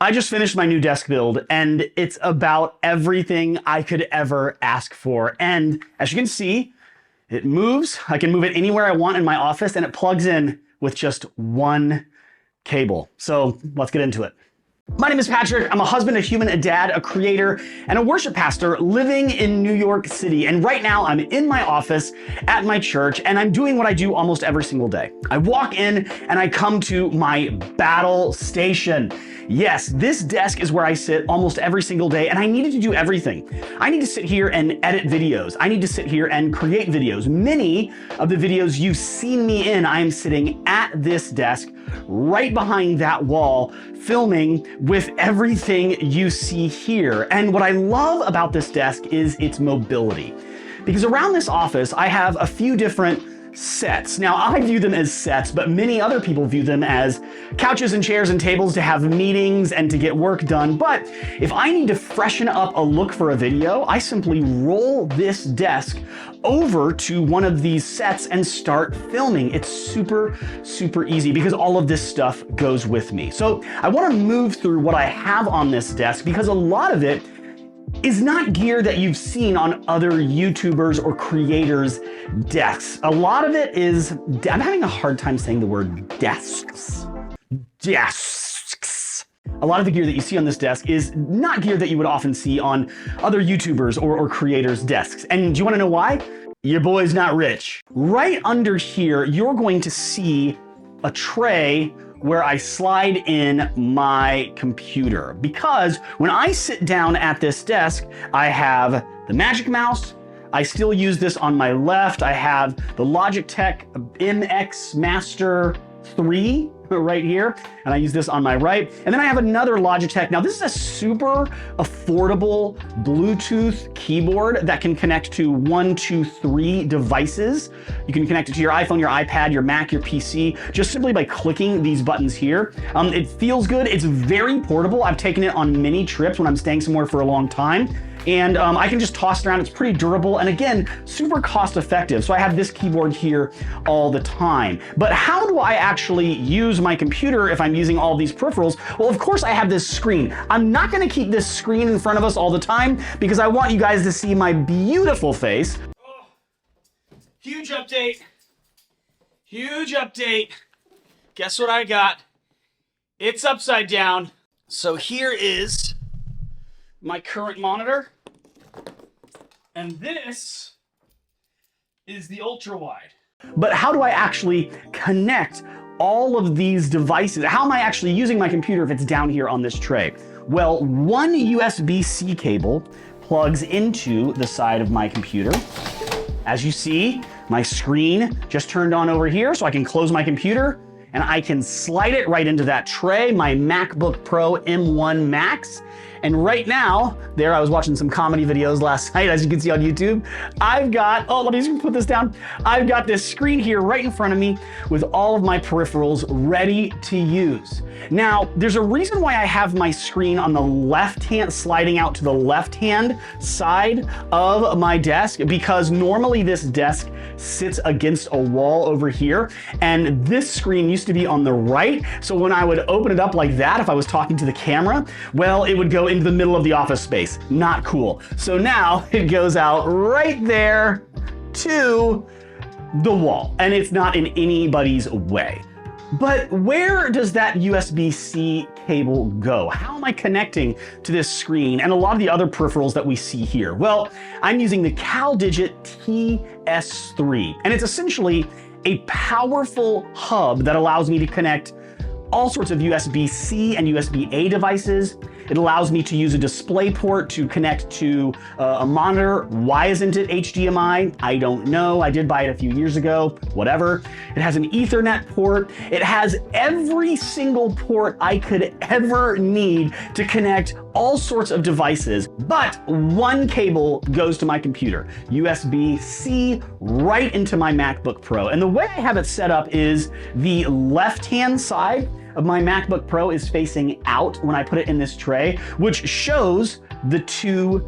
I just finished my new desk build and it's about everything I could ever ask for. And as you can see, it moves. I can move it anywhere I want in my office and it plugs in with just one cable. So let's get into it. My name is Patrick. I'm a husband, a human, a dad, a creator, and a worship pastor living in New York City. And right now I'm in my office at my church and I'm doing what I do almost every single day. I walk in and I come to my battle station. Yes, this desk is where I sit almost every single day and I needed to do everything. I need to sit here and edit videos. I need to sit here and create videos. Many of the videos you've seen me in, I am sitting at this desk right behind that wall filming with everything you see here. And what I love about this desk is its mobility. Because around this office, I have a few different sets. Now, I view them as sets, but many other people view them as couches and chairs and tables to have meetings and to get work done. But if I need to freshen up a look for a video, I simply roll this desk over to one of these sets and start filming. It's super, super easy because all of this stuff goes with me. So I want to move through what I have on this desk because a lot of it is not gear that you've seen on other YouTubers or creators' desks. A lot of it is, I'm having a hard time saying the word desks. Desks. A lot of the gear that you see on this desk is not gear that you would often see on other YouTubers or creators' desks. And do you want to know why? Your boy's not rich. Right under here, you're going to see a tray where I slide in my computer. Because when I sit down at this desk, I have the Magic Mouse. I still use this on my left. I have the Logitech MX Master 3 right here, and I use this on my right. And then I have another Logitech. Now this is a super affordable Bluetooth keyboard that can connect to 1, 2, 3 devices. You can connect it to your iPhone, your iPad, your Mac, your PC, just simply by clicking these buttons here. It feels good. It's very portable. I've taken it on many trips when I'm staying somewhere for a long time. And I can just toss it around. It's pretty durable and again, super cost effective. So I have this keyboard here all the time. But how do I actually use my computer if I'm using all these peripherals? Well, of course I have this screen. I'm not gonna keep this screen in front of us all the time because I want you guys to see my beautiful face. Oh, huge update. Huge update. Guess what I got? It's upside down. So here is my current monitor, and this is the ultra wide. But how do I actually connect all of these devices? How am I actually using my computer if it's down here on this tray? Well, one USB-C cable plugs into the side of my computer. As you see, my screen just turned on over here, so I can close my computer and I can slide it right into that tray, my MacBook Pro M1 Max. And right now, there I was watching some comedy videos last night, as you can see on YouTube. I've got, oh, let me just put this down. I've got this screen here right in front of me with all of my peripherals ready to use. Now, there's a reason why I have my screen on the left hand, sliding out to the left-hand side of my desk, because normally this desk sits against a wall over here, and this screen used to be on the right. So when I would open it up like that, if I was talking to the camera, well, it would go into the middle of the office space. Not cool. So now it goes out right there to the wall, and it's not in anybody's way. But where does that USB-C cable go? How am I connecting to this screen and a lot of the other peripherals that we see here? Well, I'm using the CalDigit TS3, and it's essentially a powerful hub that allows me to connect all sorts of USB-C and USB-A devices. It allows me to use a display port to connect to a monitor. Why isn't it HDMI? I don't know. I did buy it a few years ago, whatever. It has an Ethernet port. It has every single port I could ever need to connect all sorts of devices, but one cable goes to my computer, USB-C right into my MacBook Pro. And the way I have it set up is the left-hand side of my MacBook Pro is facing out when I put it in this tray, which shows the two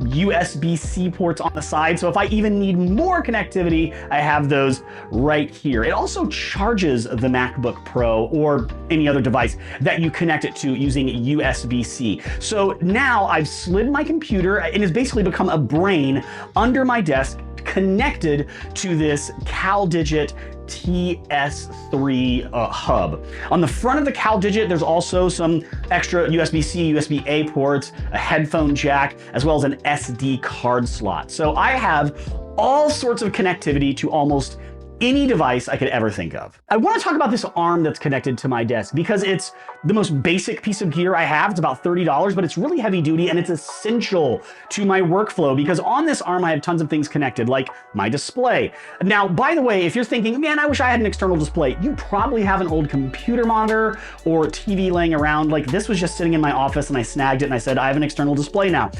USB-C ports on the side. So if I even need more connectivity, I have those right here. It also charges the MacBook Pro or any other device that you connect it to using USB-C. So now I've slid my computer and it's basically become a brain under my desk connected to this CalDigit TS3 hub. On the front of the CalDigit, there's also some extra USB-C, USB-A ports, a headphone jack, as well as an SD card slot. So I have all sorts of connectivity to almost any device I could ever think of. I want to talk about this arm that's connected to my desk because it's the most basic piece of gear I have. It's about $30, but it's really heavy duty and it's essential to my workflow because on this arm I have tons of things connected, like my display. Now, by the way, if you're thinking, man, I wish I had an external display, you probably have an old computer monitor or TV laying around. Like this was just sitting in my office and I snagged it and I said, I have an external display now.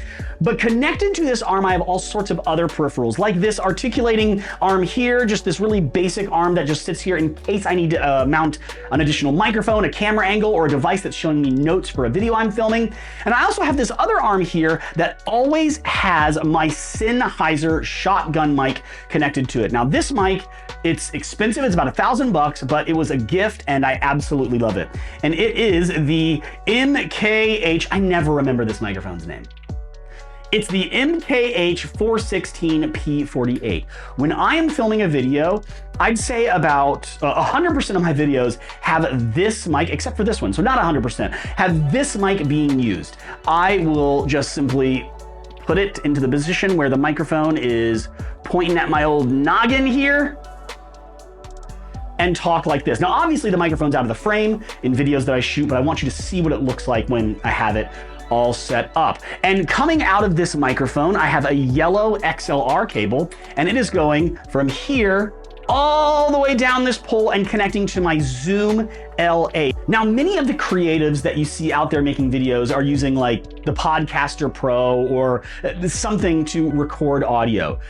But connected to this arm, I have all sorts of other peripherals, like this articulating arm here, just this really basic arm that just sits here in case I need to mount an additional microphone, a camera angle, or a device that's showing me notes for a video I'm filming. And I also have this other arm here that always has my Sennheiser shotgun mic connected to it. Now this mic, it's expensive, it's about $1,000, but it was a gift and I absolutely love it. And it is the MKH, I never remember this microphone's name. It's the MKH416P48. When I am filming a video, I'd say about 100% of my videos have this mic, except for this one, so not 100%, have this mic being used. I will just simply put it into the position where the microphone is pointing at my old noggin here and talk like this. Now, obviously the microphone's out of the frame in videos that I shoot, but I want you to see what it looks like when I have it all set up. And coming out of this microphone, I have a yellow XLR cable, and it is going from here all the way down this pole and connecting to my Zoom L8. Now, many of the creatives that you see out there making videos are using like the Podcaster Pro or something to record audio.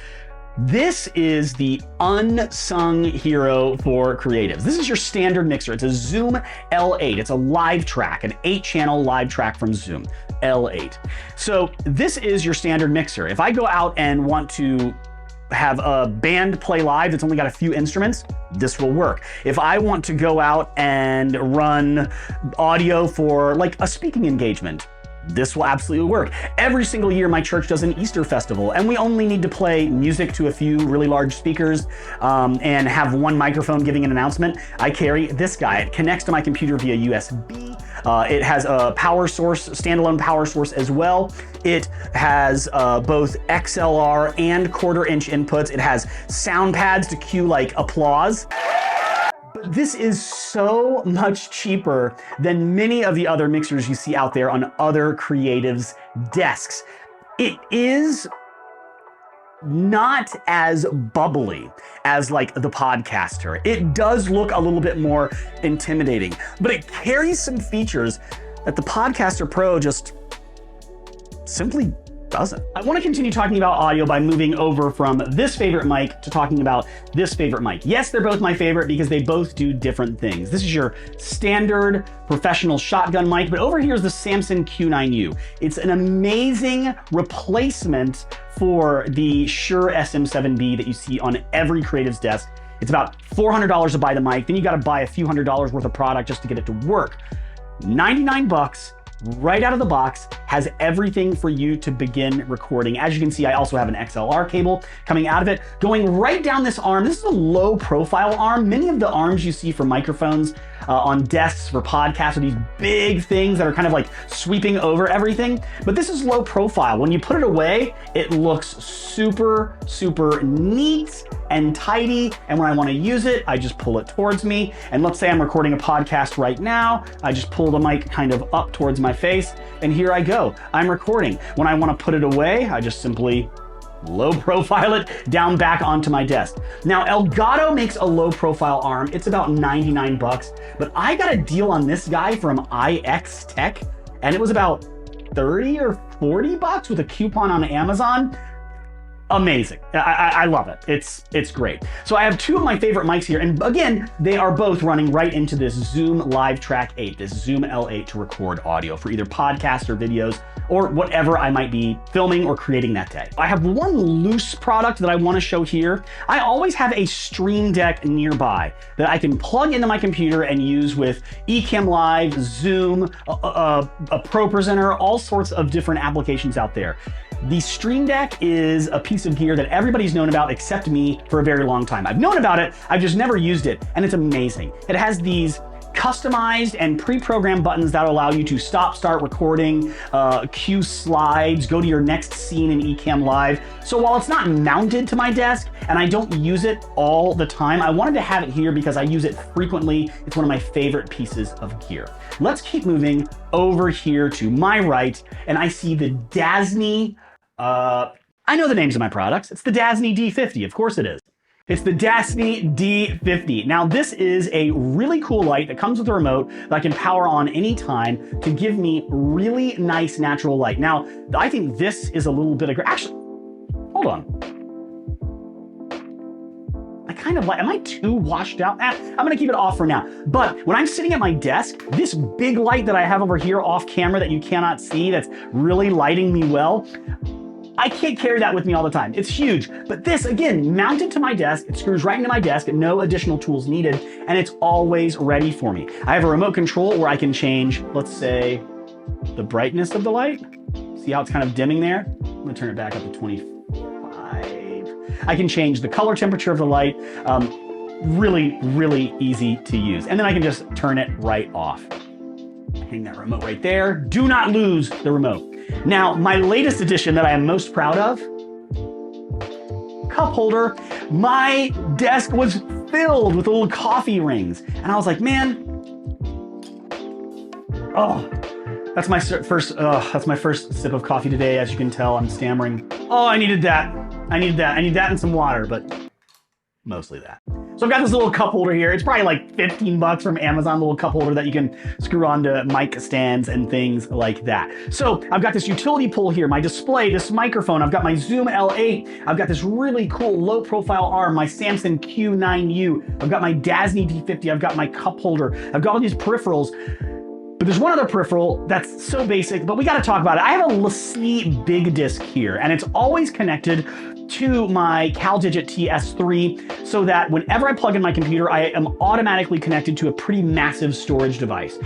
This is the unsung hero for creatives. This is your standard mixer. It's a Zoom L8. It's a live track, an 8-channel live track from Zoom L8. So this is your standard mixer. If I go out and want to have a band play live that's only got a few instruments, this will work. If I want to go out and run audio for like a speaking engagement, this will absolutely work. Every single year my church does an Easter festival and we only need to play music to a few really large speakers and have one microphone giving an announcement. I carry this guy. It connects to my computer via USB. It has a power source, standalone power source as well. It has both XLR and 1/4-inch inputs. It has sound pads to cue like applause. But this is so much cheaper than many of the other mixers you see out there on other creatives' desks. It is not as bubbly as like the Podcaster. It does look a little bit more intimidating, but it carries some features that the Podcaster Pro just simply doesn't. I want to continue talking about audio by moving over from this favorite mic to talking about this favorite mic. Yes, they're both my favorite because they both do different things. This is your standard professional shotgun mic, but over here is the Samson Q9U. It's an amazing replacement for the Shure SM7B that you see on every creative's desk. It's about $400 to buy the mic. Then you got to buy a few $100s worth of product just to get it to work. 99 bucks. Right out of the box, has everything for you to begin recording. As you can see, I also have an XLR cable coming out of it, going right down this arm. This is a low profile arm. Many of the arms you see for microphones on desks for podcasts are these big things that are kind of like sweeping over everything, but this is low profile. When you put it away, it looks super, super neat and tidy. And when I want to use it, I just pull it towards me. And let's say I'm recording a podcast right now. I just pull the mic kind of up towards my face and here I go. I'm recording. When I want to put it away, I just simply low profile it down back onto my desk. Now, Elgato makes a low profile arm. It's about 99 bucks, but I got a deal on this guy from IX Tech and it was about 30 or 40 bucks with a coupon on Amazon. amazing. I love it. It's great. So I have two of my favorite mics here, and again, they are both running right into this Zoom Live Track 8, this Zoom L8 to record audio for either podcasts or videos or whatever I might be filming or creating that day. I have one loose product that I want to show here. I always have a Stream Deck nearby that I can plug into my computer and use with Ecamm Live, Zoom, a Pro Presenter, all sorts of different applications out there. The Stream Deck is a piece of gear that everybody's known about except me for a very long time. I've known about it, I've just never used it, and it's amazing. It has these customized and pre-programmed buttons that allow you to stop, start recording, cue slides, go to your next scene in Ecamm Live. So while it's not mounted to my desk and I don't use it all the time, I wanted to have it here because I use it frequently. It's one of my favorite pieces of gear. Let's keep moving over here to my right, and I see the Dasny, I know the names of my products. It's the Dasny D50, of course it is. It's the Dasny D50. Now this is a really cool light that comes with a remote that I can power on anytime to give me really nice natural light. Now, I think this is a little bit actually, hold on. I kind of like, am I too washed out? I'm gonna keep it off for now. But when I'm sitting at my desk, this big light that I have over here off camera that you cannot see, that's really lighting me well, I can't carry that with me all the time. It's huge. But this, again, mounted to my desk, it screws right into my desk, no additional tools needed, and it's always ready for me. I have a remote control where I can change, let's say, the brightness of the light. See how it's kind of dimming there? I'm gonna turn it back up to 25. I can change the color temperature of the light. Really, really easy to use. And then I can just turn it right off. Hang that remote right there. Do not lose the remote. Now, my latest addition that I am most proud of, cup holder. My desk was filled with little coffee rings. And I was like, man, oh, that's my first sip of coffee today. As you can tell, I'm stammering. Oh, I needed that. I need that and some water, but mostly that. So I've got this little cup holder here. It's probably like 15 bucks from Amazon, little cup holder that you can screw onto mic stands and things like that. So I've got this utility pole here, my display, this microphone. I've got my Zoom L8. I've got this really cool low profile arm, my Samsung Q9U. I've got my Dasny D50. I've got my cup holder. I've got all these peripherals. But there's one other peripheral that's so basic, but we gotta talk about it. I have a LaCie Big Disc here, and it's always connected to my CalDigit TS3 so that whenever I plug in my computer, I am automatically connected to a pretty massive storage device.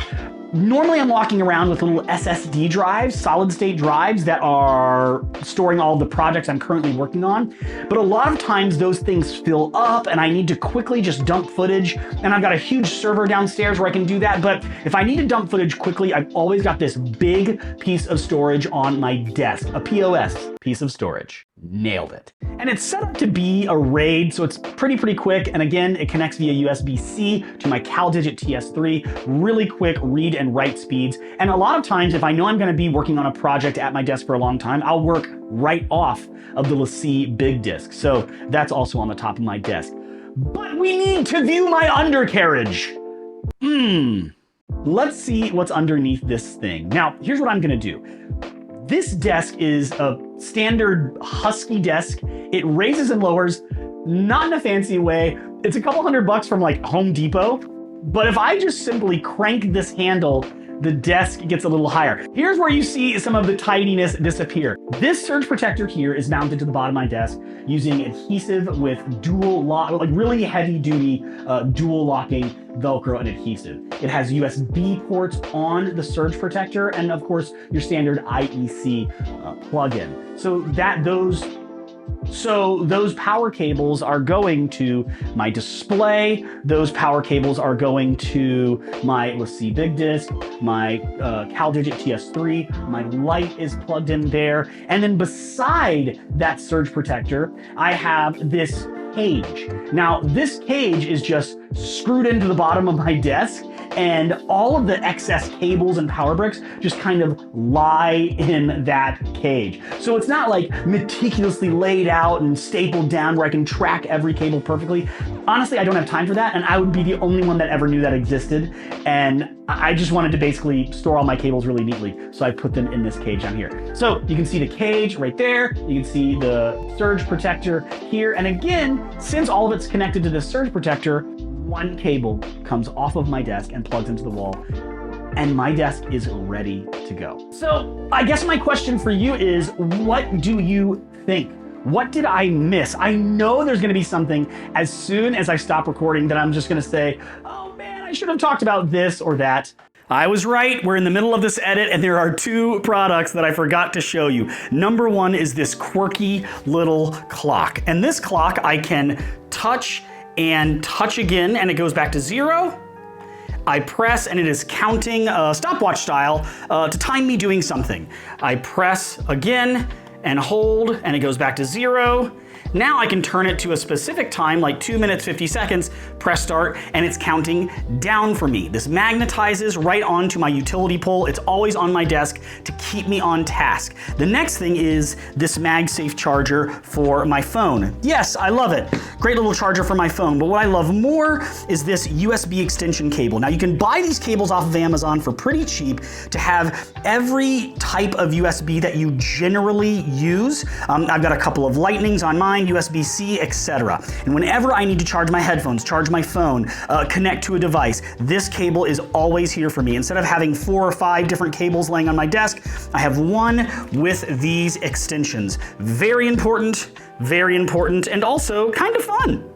Normally I'm walking around with little SSD drives, solid state drives that are storing all of the projects I'm currently working on. But a lot of times those things fill up and I need to quickly just dump footage. And I've got a huge server downstairs where I can do that. But if I need to dump footage quickly, I've always got this big piece of storage on my desk, a POS piece of storage. Nailed it. And it's set up to be a RAID, so it's pretty quick. And again, it connects via USB-C to my CalDigit TS3, really quick read and write speeds. And a lot of times, if I know I'm gonna be working on a project at my desk for a long time, I'll work right off of the LaCie Big Disc. So that's also on the top of my desk. But we need to view my undercarriage. Let's see what's underneath this thing. Now, here's what I'm gonna do. This desk is a standard husky desk. It raises and lowers, not in a fancy way. It's a couple $100 from like Home Depot. But if I just simply crank this handle, the desk gets a little higher. Here's where you see some of the tidiness disappear. This surge protector here is mounted to the bottom of my desk using adhesive with dual lock, like really heavy duty dual locking Velcro and adhesive. It has USB ports on the surge protector and of course your standard IEC plug-in. So those power cables are going to my display, those power cables are going to my LaCie Big Disc, my CalDigit TS3, my light is plugged in there, and then beside that surge protector, I have this cage. Now, this cage is just screwed into the bottom of my desk, and all of the excess cables and power bricks just kind of lie in that cage. So it's not like meticulously laid out and stapled down where I can track every cable perfectly. Honestly, I don't have time for that, and I would be the only one that ever knew that existed. And I just wanted to basically store all my cables really neatly, so I put them in this cage down here. So you can see the cage right there. You can see the surge protector here. And again, since all of it's connected to this surge protector, one cable comes off of my desk and plugs into the wall, and my desk is ready to go. So I guess my question for you is, what do you think? What did I miss? I know there's gonna be something as soon as I stop recording that I'm just gonna say, oh man, I should have talked about this or that. I was right, we're in the middle of this edit and there are two products that I forgot to show you. Number one is this quirky little clock. And this clock I can touch and touch again and it goes back to 0. I press and it is counting stopwatch style to time me doing something. I press again and hold and it goes back to 0. Now I can turn it to a specific time, like 2 minutes, 50 seconds, press start, and it's counting down for me. This magnetizes right onto my utility pole. It's always on my desk to keep me on task. The next thing is this MagSafe charger for my phone. Yes, I love it. Great little charger for my phone, but what I love more is this USB extension cable. Now you can buy these cables off of Amazon for pretty cheap to have every type of USB that you generally use. I've got a couple of Lightnings on mine, USB-C, etc. And whenever I need to charge my headphones, charge my phone, connect to a device, this cable is always here for me. Instead of having 4 or 5 different cables laying on my desk, I have one with these extensions. Very important, and also kind of fun.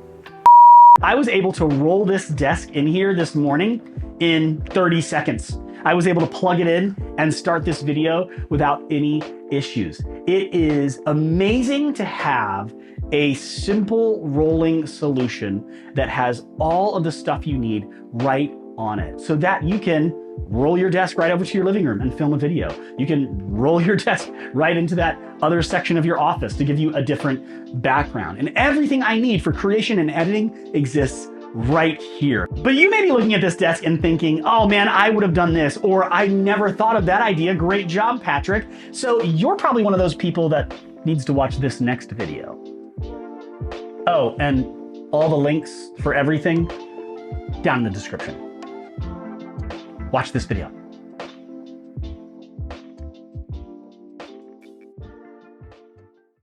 I was able to roll this desk in here this morning in 30 seconds. I was able to plug it in and start this video without any issues. It is amazing to have a simple rolling solution that has all of the stuff you need right on it, so that you can roll your desk right over to your living room and film a video. You can roll your desk right into that other section of your office to give you a different background. And everything I need for creation and editing exists right here. But you may be looking at this desk and thinking, oh man, I would have done this, or I never thought of that idea. Great job, Patrick. So you're probably one of those people that needs to watch this next video. Oh, and all the links for everything down in the description. Watch this video.